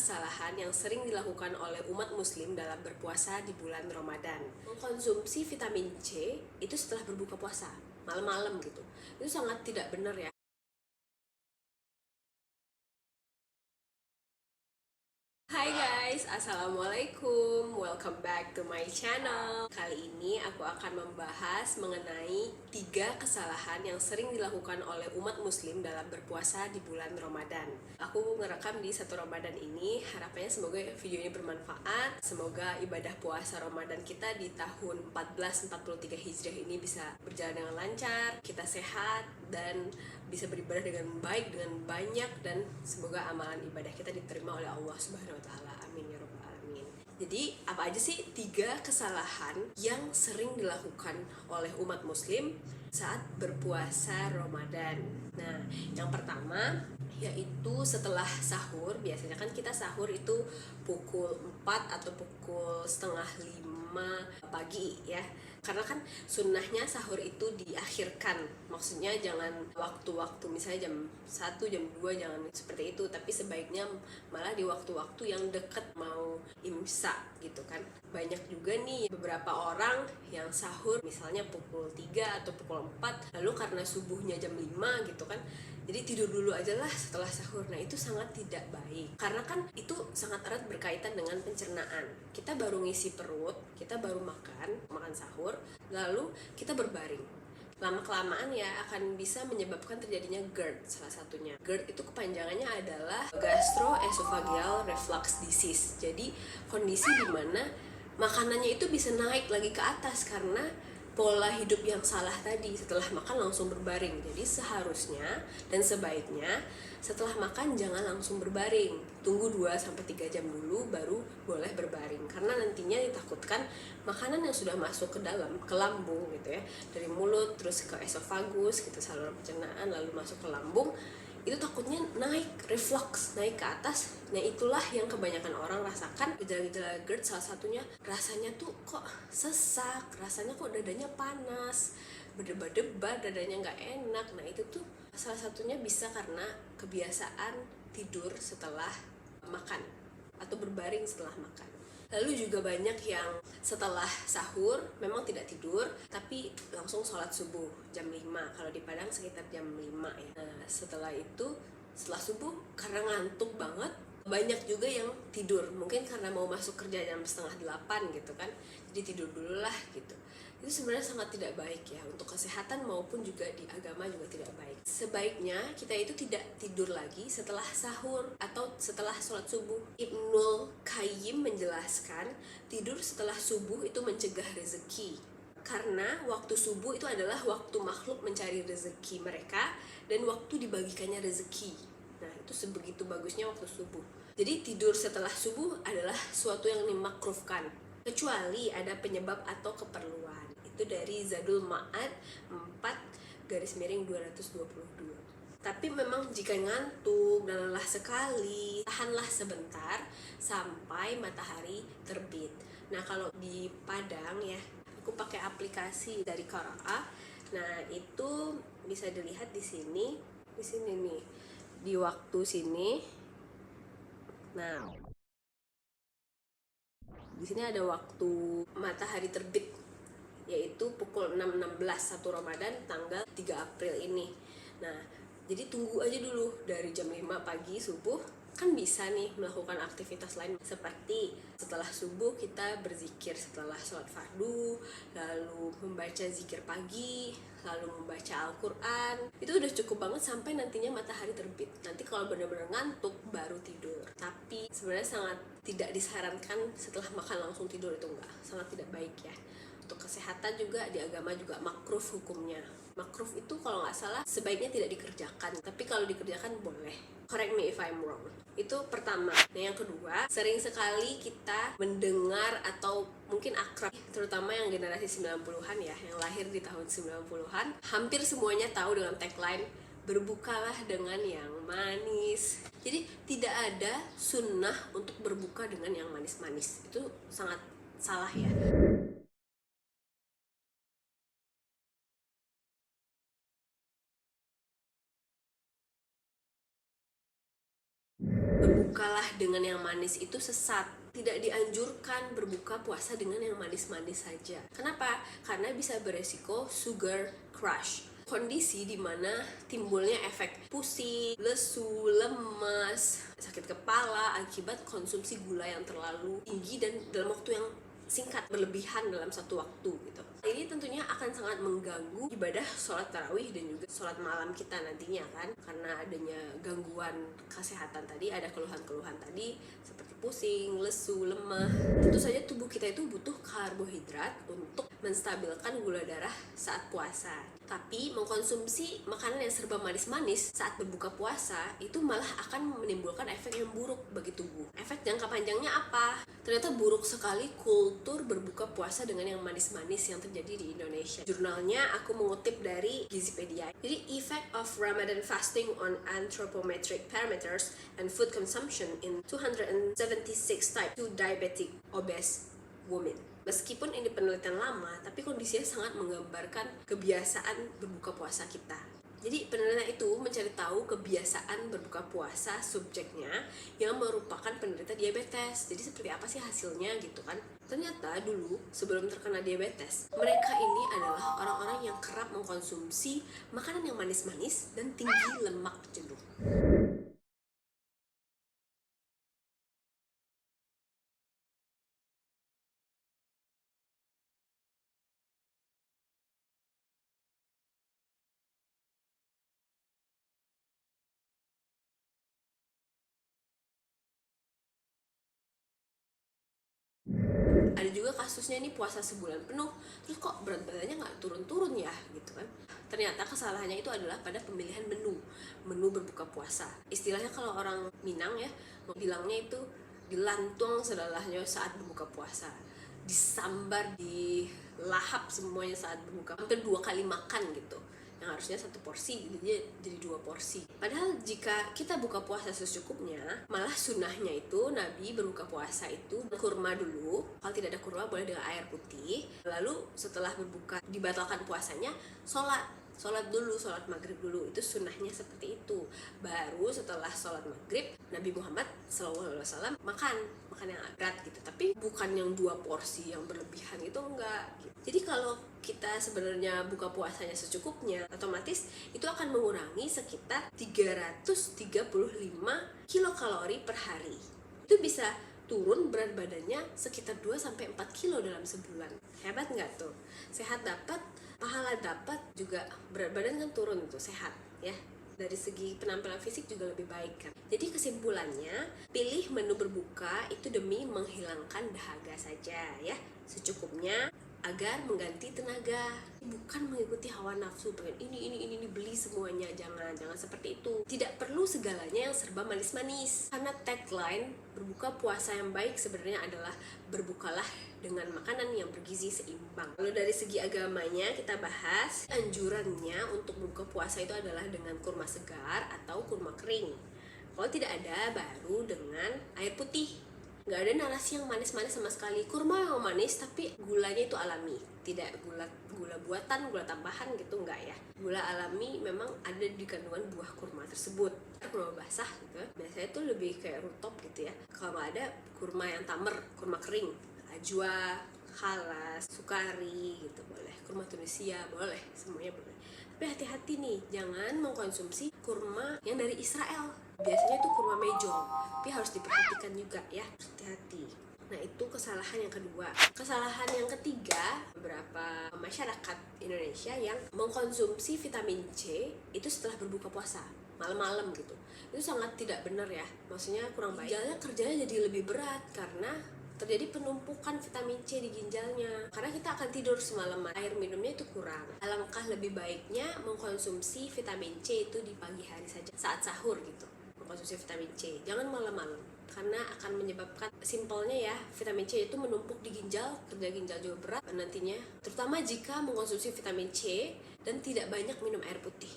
kesalahan yang sering dilakukan oleh umat muslim dalam berpuasa di bulan Ramadan. Mengkonsumsi vitamin C itu setelah berbuka puasa, malam-malam gitu. Itu sangat tidak benar ya. Hai guys, assalamualaikum, welcome back to my channel. Kali ini aku akan membahas mengenai 3 kesalahan yang sering dilakukan oleh umat muslim dalam berpuasa di bulan Ramadan. Aku ngerekam di 1 Ramadan ini, harapannya semoga video ini bermanfaat. Semoga ibadah puasa Ramadan kita di tahun 1443 Hijriah ini bisa berjalan dengan lancar, kita sehat dan bisa beribadah dengan baik, dengan banyak, dan semoga amalan ibadah kita diterima oleh Allah Subhanahu wa Ta'ala. Amin ya Rabbal Alamin. Jadi apa aja sih 3 kesalahan yang sering dilakukan oleh umat muslim saat berpuasa Ramadan? Nah, yang pertama yaitu setelah sahur. Biasanya kan kita sahur itu pukul 4 atau pukul setengah 5 pagi ya, karena kan sunnahnya sahur itu diakhirkan, maksudnya jangan waktu-waktu misalnya jam 1, jam 2, jangan seperti itu, tapi sebaiknya malah di waktu-waktu yang deket mau imsak gitu kan. Banyak juga nih beberapa orang yang sahur misalnya pukul 3 atau pukul 4, lalu karena subuhnya jam 5 gitu kan, jadi tidur dulu aja lah setelah sahur. Nah itu sangat tidak baik, karena kan itu sangat erat berkaitan dengan pencernaan. Kita baru ngisi perut, kita baru makan sahur, lalu kita berbaring. Lama-kelamaan ya akan bisa menyebabkan terjadinya GERD salah satunya. GERD itu kepanjangannya adalah Gastroesophageal Reflux Disease. Jadi kondisi di mana makanannya itu bisa naik lagi ke atas karena pola hidup yang salah tadi, setelah makan langsung berbaring. Jadi seharusnya dan sebaiknya setelah makan jangan langsung berbaring, tunggu 2-3 jam dulu baru boleh berbaring, karena nantinya ditakutkan makanan yang sudah masuk ke dalam, ke lambung gitu ya, dari mulut terus ke esofagus gitu, saluran pencernaan, lalu masuk ke lambung, itu takutnya naik, reflux, naik ke atas. Nah itulah yang kebanyakan orang rasakan. Gejala-gejala GERD salah satunya rasanya tuh kok sesak, rasanya kok dadanya panas, berdebar-debar, dadanya nggak enak. Nah itu tuh salah satunya bisa karena kebiasaan tidur setelah makan atau berbaring setelah makan. Lalu juga banyak yang setelah sahur memang tidak tidur, tapi langsung sholat subuh jam 5. Kalau di Padang sekitar jam 5 ya. Nah, setelah itu, setelah subuh karena ngantuk banget, banyak juga yang tidur. Mungkin karena mau masuk kerja jam 7:30 gitu kan, jadi tidur dulu lah gitu. Itu sebenarnya sangat tidak baik ya, untuk kesehatan maupun juga di agama juga tidak baik. Sebaiknya kita itu tidak tidur lagi setelah sahur atau setelah sholat subuh. Ibnul Qayyim menjelaskan, tidur setelah subuh itu mencegah rezeki, karena waktu subuh itu adalah waktu makhluk mencari rezeki mereka dan waktu dibagikannya rezeki. Nah itu sebegitu bagusnya waktu subuh. Jadi tidur setelah subuh adalah suatu yang dimakruhkan, kecuali ada penyebab atau keperluan. Itu dari Zadul Ma'ad 4-222. Tapi memang jika ngantuk dan lelah sekali, tahanlah sebentar sampai matahari terbit. Nah kalau di Padang ya, aku pakai aplikasi dari Qara'a. Nah itu bisa dilihat di sini nih, di waktu sini. Nah di sini ada waktu matahari terbit, yaitu pukul 6.16 1 Ramadan tanggal 3 April ini. Nah, jadi tunggu aja dulu dari jam 5 pagi subuh, kan bisa nih melakukan aktivitas lain seperti setelah subuh kita berzikir setelah sholat fardu, lalu membaca zikir pagi, lalu membaca Al-Quran. Itu udah cukup banget sampai nantinya matahari terbit. Nanti kalau benar-benar ngantuk baru tidur. Tapi sebenarnya sangat tidak disarankan setelah makan langsung tidur, itu enggak, sangat tidak baik ya. Untuk kesehatan juga di agama juga makruh hukumnya. Makruh itu kalau nggak salah sebaiknya tidak dikerjakan, tapi kalau dikerjakan boleh. Correct me if I'm wrong. Itu pertama. Nah yang kedua, sering sekali kita mendengar atau mungkin akrab, terutama yang generasi 90-an ya, yang lahir di tahun 90-an, hampir semuanya tahu dengan tagline berbukalah dengan yang manis. Jadi tidak ada sunnah untuk berbuka dengan yang manis-manis. Itu sangat salah ya. Berbuka berbukalah dengan yang manis itu sesat. Tidak dianjurkan berbuka puasa dengan yang manis-manis saja. Kenapa? Karena bisa beresiko sugar crush, kondisi dimana timbulnya efek pusing, lesu, lemas, sakit kepala akibat konsumsi gula yang terlalu tinggi dan dalam waktu yang singkat, berlebihan dalam satu waktu gitu. Ini tentunya akan sangat mengganggu ibadah sholat tarawih dan juga sholat malam kita nantinya kan, karena adanya gangguan kesehatan tadi, ada keluhan-keluhan tadi seperti pusing, lesu, lemah. Tentu saja tubuh kita itu butuh karbohidrat untuk menstabilkan gula darah saat puasa. Tapi mengkonsumsi makanan yang serba manis-manis saat berbuka puasa itu malah akan menimbulkan efek yang buruk bagi tubuh. Efek jangka panjangnya apa? Ternyata buruk sekali kultur berbuka puasa dengan yang manis-manis yang terjadi di Indonesia. Jurnalnya aku mengutip dari Gizipedia. Jadi, effect of Ramadan fasting on anthropometric parameters and food consumption in 276 type 2 diabetic obese women. Meskipun ini penelitian lama, tapi kondisinya sangat menggambarkan kebiasaan berbuka puasa kita. Jadi penelitian itu mencari tahu kebiasaan berbuka puasa subjeknya yang merupakan penderita diabetes. Jadi seperti apa sih hasilnya gitu kan? Ternyata dulu sebelum terkena diabetes, mereka ini adalah orang-orang yang kerap mengkonsumsi makanan yang manis-manis dan tinggi lemak jenuh. Ada juga kasusnya nih puasa sebulan penuh, terus kok berat badannya nggak turun-turun ya gitu kan. Ternyata kesalahannya itu adalah pada pemilihan menu berbuka puasa. Istilahnya kalau orang Minang ya, bilangnya itu dilantung sedalahnya saat berbuka puasa, disambar, dilahap semuanya saat berbuka, hampir 2 kali makan gitu. Yang harusnya 1 porsi jadi 2 porsi. Padahal jika kita buka puasa secukupnya, malah sunnahnya itu Nabi berbuka puasa itu kurma dulu. Kalau tidak ada kurma boleh dengan air putih. Lalu setelah berbuka dibatalkan puasanya, sholat dulu, sholat maghrib dulu. Itu sunnahnya seperti itu. Baru setelah sholat maghrib, Nabi Muhammad SAW makan yang berat gitu. Tapi bukan yang 2 porsi yang berlebihan itu enggak gitu. Jadi kalau kita sebenarnya buka puasanya secukupnya, otomatis itu akan mengurangi sekitar 335 kilokalori per hari. Itu bisa turun berat badannya sekitar 2-4 kilo dalam sebulan. Hebat nggak tuh? Sehat dapat, pahala dapat, juga berat badan kan turun tuh, sehat ya. Dari segi penampilan fisik juga lebih baik kan. Jadi kesimpulannya, pilih menu berbuka itu demi menghilangkan dahaga saja ya, secukupnya agar mengganti tenaga, bukan mengikuti hawa nafsu pengen ini beli semuanya. Jangan seperti itu. Tidak perlu segalanya yang serba manis-manis, karena tagline berbuka puasa yang baik sebenarnya adalah berbukalah dengan makanan yang bergizi seimbang. Lalu dari segi agamanya kita bahas, anjurannya untuk berbuka puasa itu adalah dengan kurma segar atau kurma kering. Kalau tidak ada, baru dengan air putih. Nggak ada narasi yang manis-manis sama sekali. Kurma yang manis tapi gulanya itu alami, tidak gula buatan, gula tambahan gitu, enggak ya. Gula alami memang ada di kandungan buah kurma tersebut. Kurma basah gitu, biasanya itu lebih kayak rutop gitu ya. Kalau nggak ada, kurma yang tamer, kurma kering, ajwa, khalas, sukari gitu boleh, kurma Tunisia boleh, semuanya boleh. Tapi hati-hati nih, jangan mengkonsumsi kurma yang dari Israel. Biasanya itu kurma mejong, tapi harus diperhatikan juga ya, hati-hati. Nah itu kesalahan yang kedua. Kesalahan yang ketiga, beberapa masyarakat Indonesia yang mengkonsumsi vitamin C itu setelah berbuka puasa, malam-malam gitu. Itu sangat tidak benar ya, maksudnya kurang baik. Ginjalnya kerjanya jadi lebih berat karena terjadi penumpukan vitamin C di ginjalnya, karena kita akan tidur semalaman, air minumnya itu kurang. Alangkah lebih baiknya mengkonsumsi vitamin C itu di pagi hari saja, saat sahur gitu, mengkonsumsi vitamin C, jangan malam-malam, karena akan menyebabkan, simpelnya ya, vitamin C itu menumpuk di ginjal, kerja ginjal juga berat nantinya, terutama jika mengkonsumsi vitamin C dan tidak banyak minum air putih.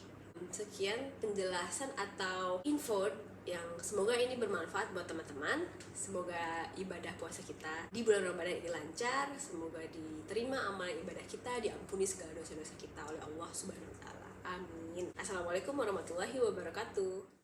Sekian penjelasan atau info yang semoga ini bermanfaat buat teman-teman. Semoga ibadah puasa kita di bulan Ramadan ini lancar, semoga diterima amal ibadah kita, diampuni segala dosa-dosa kita oleh Allah Subhanahu wa taala. Amin. Assalamualaikum warahmatullahi wabarakatuh.